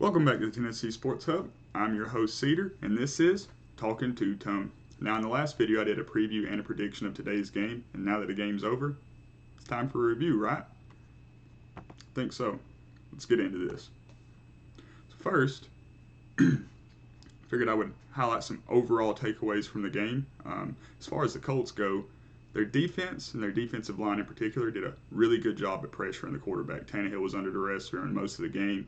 Welcome back to the Tennessee Sports Hub. I'm your host Cedar, and this is Talkin' to Tone. Now, in the last video, I did a preview and a prediction of today's game, and now that the game's over, it's time for a review, right? I think so. Let's get into this. So first, figured I would highlight some overall takeaways from the game. As far as the Colts go, their defense and their defensive line in particular did a really good job at pressuring the quarterback. Tannehill was under duress during most of the game.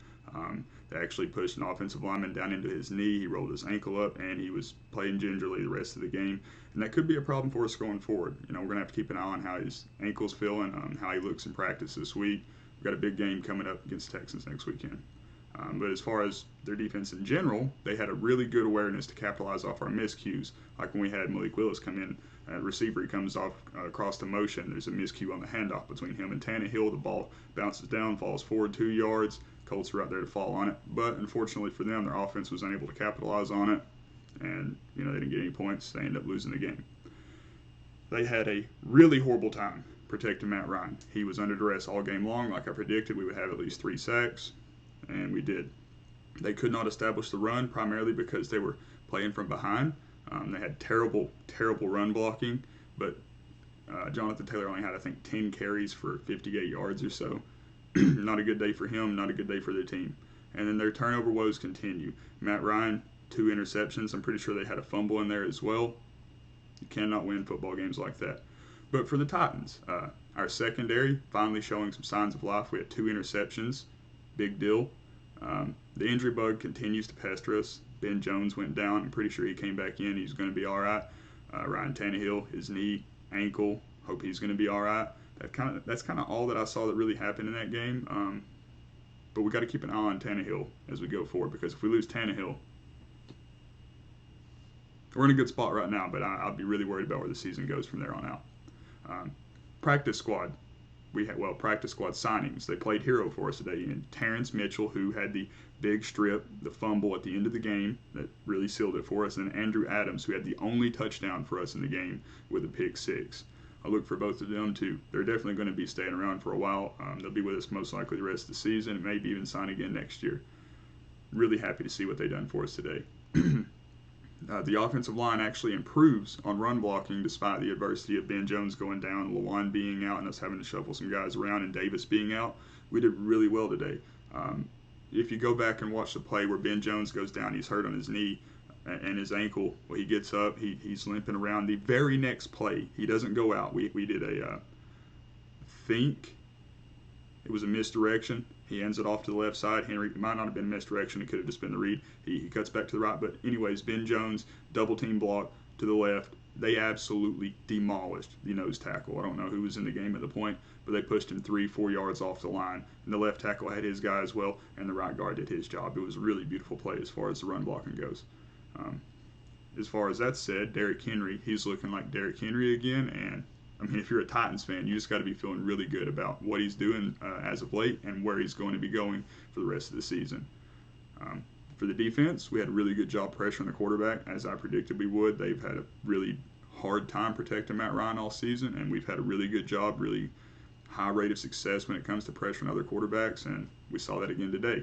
They actually pushed an offensive lineman down into his knee. He rolled his ankle up, and he was playing gingerly the rest of the game. And that could be a problem for us going forward. We're going to have to keep an eye on how his ankle's feeling, how he looks in practice this week. We've got a big game coming up against the Texans next weekend. But as far as their defense in general, they had a really good awareness to capitalize off our miscues. Like when we had Malik Willis come in, receiver, he comes off across the motion. There's a miscue on the handoff between him and Tannehill. The ball bounces down, falls forward 2 yards. Colts are out there to fall on it. But unfortunately for them, their offense was unable to capitalize on it. And, they didn't get any points. They ended up losing the game. They had a really horrible time protecting Matt Ryan. He was under duress all game long. Like I predicted, we would have at least 3 sacks. And we did. They could not establish the run, primarily because they were playing from behind. They had terrible run blocking, but Jonathan Taylor only had, I think, 10 carries for 58 yards or so. Not a good day for him, not a good day for their team. And then their turnover woes continue. Matt Ryan, 2 interceptions. I'm pretty sure they had a fumble in there as well. You cannot win football games like that. But for the Titans, our secondary finally showing some signs of life. We had 2 interceptions. Big deal. The injury bug continues to pester us. Ben Jones went down. I'm pretty sure he came back in. He's going to be all right. Ryan Tannehill, his knee, ankle. Hope he's going to be all right. That's kind of all that I saw that really happened in that game. But we got to keep an eye on Tannehill as we go forward, because if we lose Tannehill, we're in a good spot right now. But I'll be really worried about where the season goes from there on out. Practice squad. Practice squad signings. They played hero for us today. And Terrence Mitchell, who had the big strip, the fumble at the end of the game that really sealed it for us, and Andrew Adams, who had the only touchdown for us in the game with a pick 6. I look for both of them too. They're definitely going to be staying around for a while. They'll be with us most likely the rest of the season, and maybe even sign again next year. Really happy to see what they've done for us today. The offensive line actually improves on run blocking despite the adversity of Ben Jones going down, Lawan being out, and us having to shuffle some guys around, and Davis being out. We did really well today. If you go back and watch the play where Ben Jones goes down, he's hurt on his knee and his ankle. Well, he gets up, he's limping around. The very next play, he doesn't go out. We did I think it was a misdirection. He ends it off to the left side. Henry, it might not have been a misdirection. It could have just been the read. He cuts back to the right. But anyways, Ben Jones, double team block to the left. They absolutely demolished the nose tackle. I don't know who was in the game at the point, but they pushed him 3-4 yards off the line. And the left tackle had his guy as well, and the right guard did his job. It was a really beautiful play as far as the run blocking goes. As far as that said, Derrick Henry, he's looking like Derrick Henry again, and if you're a Titans fan, you just got to be feeling really good about what he's doing as of late and where he's going to be going for the rest of the season. For the defense, we had a really good job pressuring the quarterback, as I predicted we would. They've had a really hard time protecting Matt Ryan all season, and we've had a really good job, really high rate of success when it comes to pressuring other quarterbacks, and we saw that again today.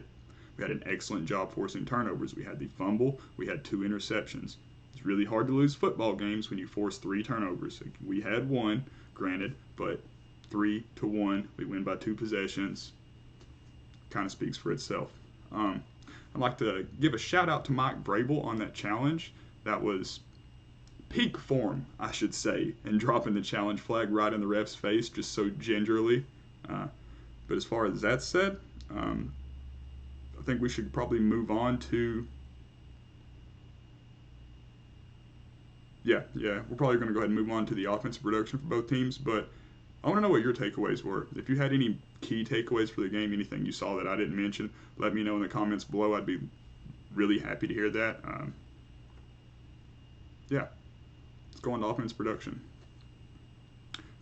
We had an excellent job forcing turnovers. We had the fumble. We had 2 interceptions. It's really hard to lose football games when you force 3 turnovers. We had 1, granted, but 3-1. We win by 2 possessions. Kind of speaks for itself. I'd like to give a shout out to Mike Vrabel on that challenge. That was peak form, I should say, in dropping the challenge flag right in the ref's face just so gingerly. But as far as that said, I think we should probably move on to... Yeah, we're probably going to go ahead and move on to the offensive production for both teams, but I want to know what your takeaways were. If you had any key takeaways for the game, anything you saw that I didn't mention, let me know in the comments below. I'd be really happy to hear that. Let's go on to offense production.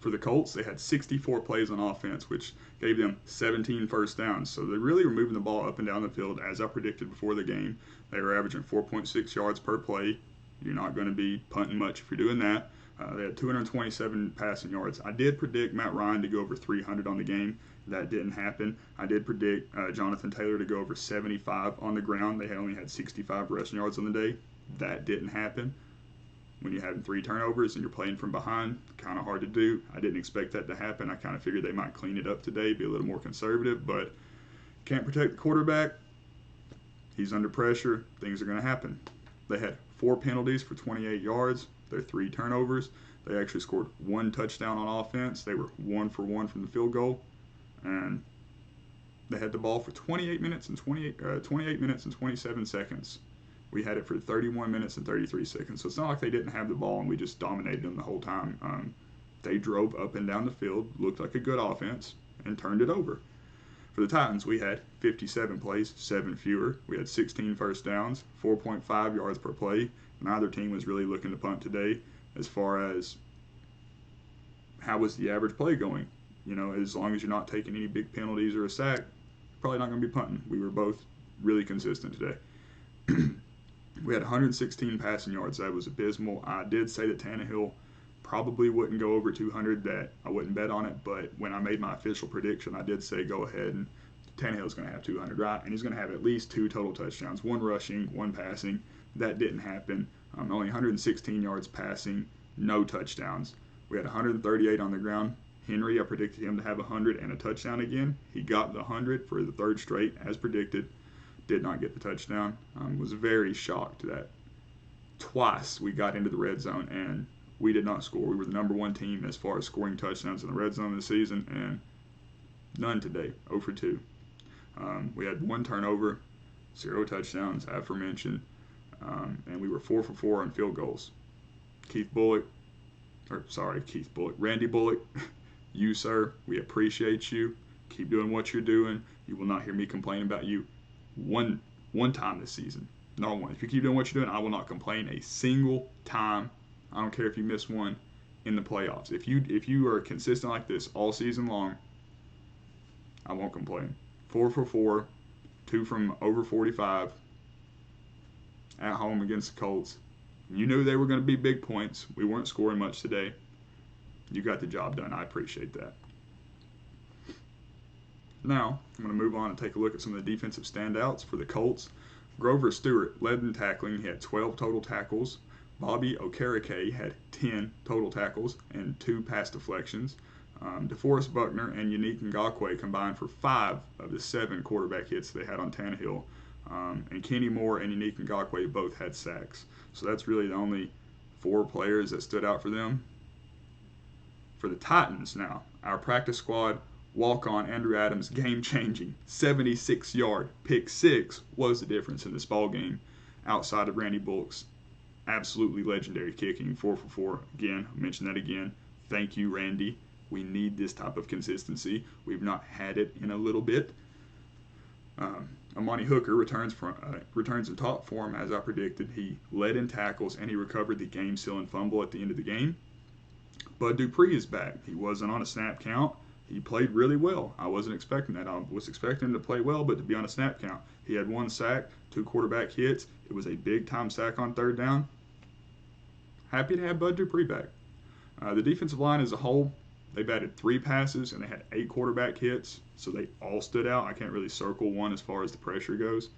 For the Colts, they had 64 plays on offense, which gave them 17 first downs. So they really were moving the ball up and down the field, as I predicted before the game. They were averaging 4.6 yards per play. You're not going to be punting much if you're doing that. They had 227 passing yards. I did predict Matt Ryan to go over 300 on the game. That didn't happen. I did predict Jonathan Taylor to go over 75 on the ground. They only had 65 rushing yards on the day. That didn't happen. When you're having 3 turnovers and you're playing from behind, kind of hard to do. I didn't expect that to happen. I kind of figured they might clean it up today, be a little more conservative, but can't protect the quarterback. He's under pressure. Things are going to happen. They had 4 penalties for 28 yards. Their 3 turnovers. They actually scored 1 touchdown on offense. They were 1 for 1 from the field goal, and they had the ball for 28 minutes and 27 seconds. We had it for 31 minutes and 33 seconds. So it's not like they didn't have the ball and we just dominated them the whole time. They drove up and down the field, looked like a good offense, and turned it over. For the Titans, we had 57 plays, 7 fewer. We had 16 first downs, 4.5 yards per play. Neither team was really looking to punt today. As far as how was the average play going, as long as you're not taking any big penalties or a sack, probably not going to be punting. We were both really consistent today. We had 116 passing yards. That was abysmal. I did say that Tannehill probably wouldn't go over 200, that I wouldn't bet on it, but when I made my official prediction, I did say go ahead, and Tannehill's going to have 200, right? And he's going to have at least 2 total touchdowns, 1 rushing, 1 passing. That didn't happen. Only 116 yards passing, no touchdowns. We had 138 on the ground. Henry, I predicted him to have 100 and a touchdown again. He got the 100 for the 3rd straight, as predicted. Did not get the touchdown. Was very shocked that twice we got into the red zone and we did not score. We were the number 1 team as far as scoring touchdowns in the red zone this season, and none today, 0 for 2. We had 1 turnover, 0 touchdowns, aforementioned, and we were 4 for 4 on field goals. Randy Bullock, you, sir, we appreciate you. Keep doing what you're doing. You will not hear me complain about you one time this season. Not one. If you keep doing what you're doing, I will not complain a single time. I don't care if you miss one in the playoffs. If you are consistent like this all season long, I won't complain. 4 for 4, 2 from over 45 at home against the Colts. You knew they were going to be big points. We weren't scoring much today. You got the job done. I appreciate that. Now, I'm going to move on and take a look at some of the defensive standouts for the Colts. Grover Stewart led in tackling. He had 12 total tackles. Bobby Okereke had 10 total tackles and 2 pass deflections. DeForest Buckner and Unique Ngakoue combined for 5 of the 7 quarterback hits they had on Tannehill. And Kenny Moore and Unique Ngakoue both had sacks. So that's really the only 4 players that stood out for them. For the Titans now, our practice squad walk-on Andrew Adams, game-changing, 76-yard pick 6 was the difference in this ball game outside of Randy Bullock's absolutely legendary kicking, 4 for 4. Again, I mentioned that again. Thank you, Randy. We need this type of consistency. We've not had it in a little bit. Amani Hooker returns in top form as I predicted. He led in tackles and he recovered the game-sealing fumble at the end of the game. Bud Dupree is back. He wasn't on a snap count. He played really well. I wasn't expecting that. I was expecting him to play well, but to be on a snap count. He had 1 sack, 2 quarterback hits. It was a big-time sack on 3rd down. Happy to have Bud Dupree back. The defensive line as a whole, they batted 3 passes and they had 8 quarterback hits, so they all stood out. I can't really circle one as far as the pressure goes.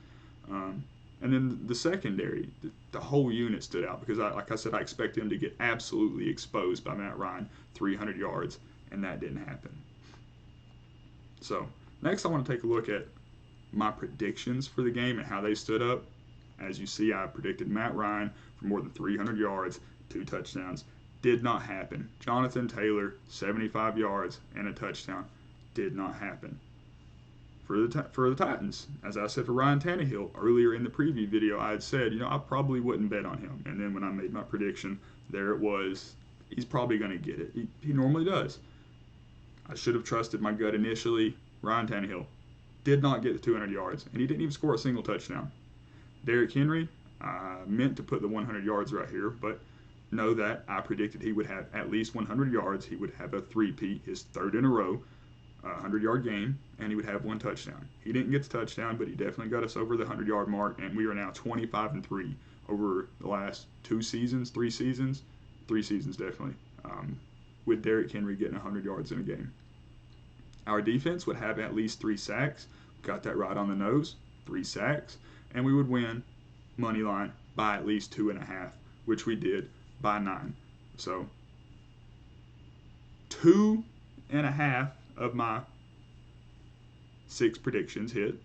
And then the secondary, the whole unit stood out because, like I said, I expected him to get absolutely exposed by Matt Ryan, 300 yards, and that didn't happen. So next I want to take a look at my predictions for the game and how they stood up. As you see, I predicted Matt Ryan for more than 300 yards, 2 touchdowns. Did not happen. Jonathan Taylor, 75 yards and a touchdown. Did not happen. For the Titans, as I said for Ryan Tannehill earlier in the preview video, I had said, I probably wouldn't bet on him. And then when I made my prediction, there it was. He's probably going to get it. He normally does. I should have trusted my gut initially. Ryan Tannehill did not get the 200 yards, and he didn't even score a single touchdown. Derrick Henry, I meant to put the 100 yards right here, but know that I predicted he would have at least 100 yards. He would have a 3-peat, his 3rd in a row, 100-yard game, and he would have 1 touchdown. He didn't get the touchdown, but he definitely got us over the 100-yard mark, and we are now 25-3 over the last 3 seasons. 3 seasons definitely, with Derrick Henry getting 100 yards in a game. Our defense would have at least 3 sacks. Got that right on the nose. 3 sacks. And we would win money line by at least 2.5, which we did by 9. So 2.5 of my 6 predictions hit.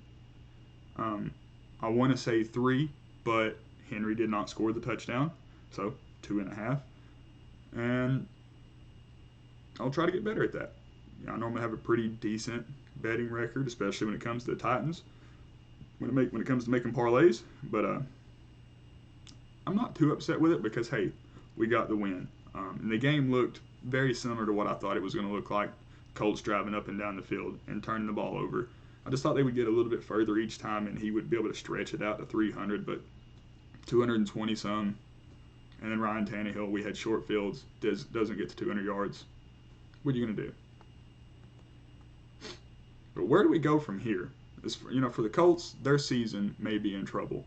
I want to say 3, but Henry did not score the touchdown. So 2.5. And I'll try to get better at that. I normally have a pretty decent betting record, especially when it comes to the Titans, when it comes to making parlays. But I'm not too upset with it because, hey, we got the win. And the game looked very similar to what I thought it was going to look like. Colts driving up and down the field and turning the ball over. I just thought they would get a little bit further each time and he would be able to stretch it out to 300, but 220 some. And then Ryan Tannehill, we had short fields, doesn't get to 200 yards. What are you going to do? But where do we go from here? For the Colts, their season may be in trouble.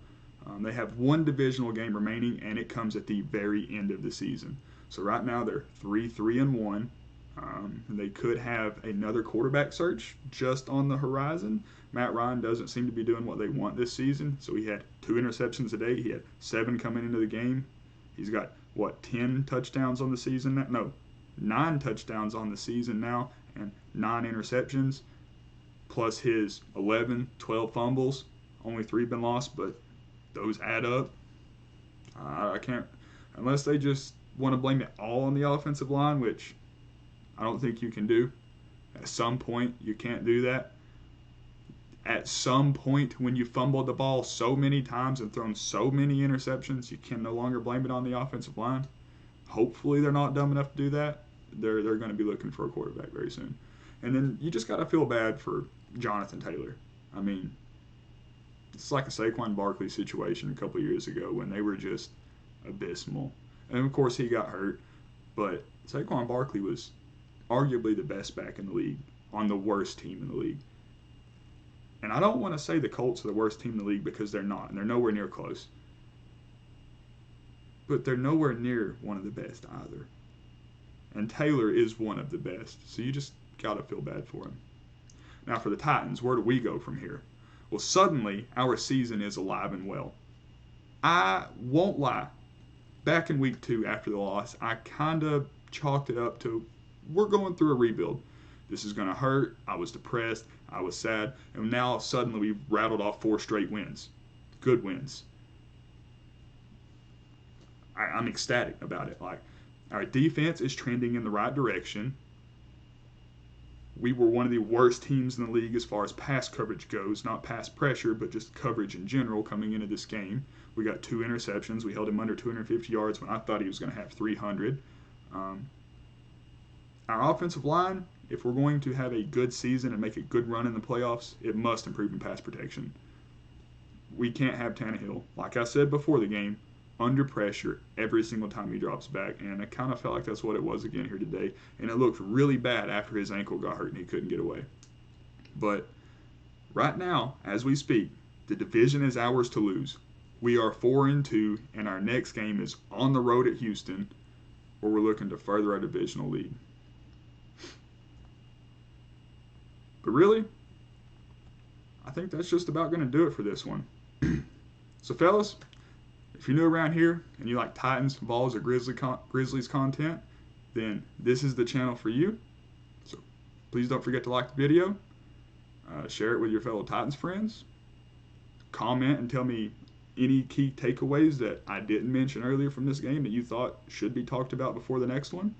They have one divisional game remaining, and it comes at the very end of the season. So right now they're 3-1. They could have another quarterback search just on the horizon. Matt Ryan doesn't seem to be doing what they want this season. So he had 2 interceptions today. He had 7 coming into the game. He's got, 10 touchdowns on the season? No, 9 touchdowns on the season now and 9 interceptions, plus his 11, 12 fumbles. Only 3 been lost, but those add up. I can't, unless they just want to blame it all on the offensive line, which I don't think you can do. At some point, you can't do that. At some point, when you fumbled the ball so many times and thrown so many interceptions, you can no longer blame it on the offensive line. Hopefully, they're not dumb enough to do that. They're going to be looking for a quarterback very soon. And then you just got to feel bad for Jonathan Taylor. I mean, it's like a Saquon Barkley situation a couple years ago when they were just abysmal. And, of course, he got hurt. But Saquon Barkley was arguably the best back in the league on the worst team in the league. And I don't want to say the Colts are the worst team in the league because they're not, and they're nowhere near close. But they're nowhere near one of the best either. And Taylor is one of the best, so you just got to feel bad for him. Now for the Titans, where do we go from here? Well, suddenly our season is alive and well. I won't lie. Back in week 2 after the loss, I kind of chalked it up to we're going through a rebuild. This is going to hurt. I was depressed. I was sad. And now suddenly we've rattled off 4 straight wins. Good wins. I'm ecstatic about it. Like, our defense is trending in the right direction. We were one of the worst teams in the league as far as pass coverage goes. Not pass pressure, but just coverage in general coming into this game. We got 2 interceptions. We held him under 250 yards when I thought he was going to have 300. Our offensive line, if we're going to have a good season and make a good run in the playoffs, it must improve in pass protection. We can't have Tannehill, like I said before the game, under pressure every single time he drops back. And I kind of felt like that's what it was again here today. And it looked really bad after his ankle got hurt and he couldn't get away. But right now, as we speak, the division is ours to lose. We are 4-2, and our next game is on the road at Houston, where we're looking to further our divisional lead. But really, I think that's just about going to do it for this one. So, fellas, if you're new around here and you like Titans, Vols, or Grizzlies content, then this is the channel for you. So, please don't forget to like the video, share it with your fellow Titans friends, comment and tell me any key takeaways that I didn't mention earlier from this game that you thought should be talked about before the next one.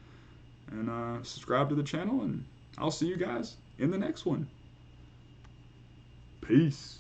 And subscribe to the channel, and I'll see you guys in the next one. Peace.